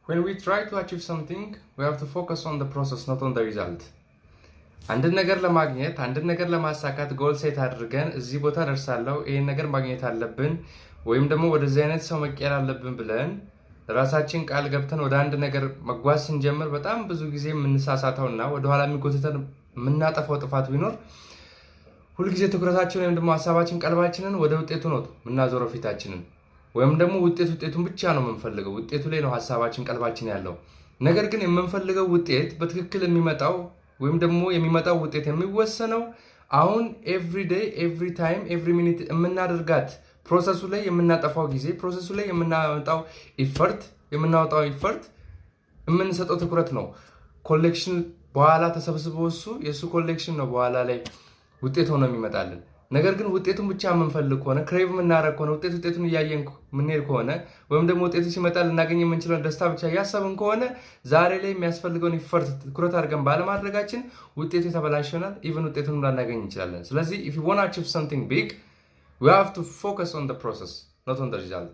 When we try to achieve something, we have to focus on the process, not on the result. አንድን ነገር ለማግኘት አንድን ነገር ለማሳካት ጎል ሴት አድርገን እዚህ ቦታ ደርሳለሁ ይሄን ነገር ማግኘት አለብን ወይም ደግሞ ወደዚህ አይነት ሰው መቀየር አለብን ብለን ራሳችን ቃል ገብተን ወደ አንድ ነገር መጓዝ ስንጀምር በጣም ብዙ ጊዜ የምንሳሳተውና ወደ ኋላ የሚጎተተን የምናጠፋው ጥፋት ቢኖር ሁሉ ጊዜ ትኩረታችን ወይም ደግሞ ሐሳባችን ቀልባችንን ወደ ውጤቱ ነው የምናዞረው ፊታችንን ወይም ደግሞ ውጤቱን ብቻ ነው የምንፈልገው ውጤቱ ላይ ነው ሐሳባችን ቀልባችን ያለው ነገር ግን የምንፈልገው ውጤት በትክክል የሚመጣው ወይም ደግሞ የሚመጣው ውጤት የሚወሰነው አሁን ኤቭሪ ዴይ ኤቭሪ ታይም ኤቭሪ ሚኒት የምናደርጋት ፕሮሰሱ ላይ የምናጠፋው ጊዜ ፕሮሰሱ ላይ የምናወጣው ኢፈርት የምንሰጠው ትኩረት ነው ኮሌክሽን በኋላ ተሰብስቦ የሱ ኮሌክሽን ነው በኋላ ላይ ውጤት ሆኖ የሚመጣልን ነገር ግን ውጤቱን ብቻ የምንፈልግ ከሆነ ክሬቭ የምናረግ ከሆነ ውጤቱን እያየን ምንሄድ ከሆነ ወይም ደግሞ ውጤቱ ሲመጣ ልናገኝ የምንችለው ደስታ ብቻ ያሰብን ከሆነ ዛሬ ላይ የሚያስፈልገውን ኢፈርት ትኩረት አድርገን ባለማድረጋችን ውጤቱ የተበላሸናል ኢቭን ውጤቱን ላናገኝ እንችላለን ስለዚህ if you want to achieve something big we have to focus on the process not on the result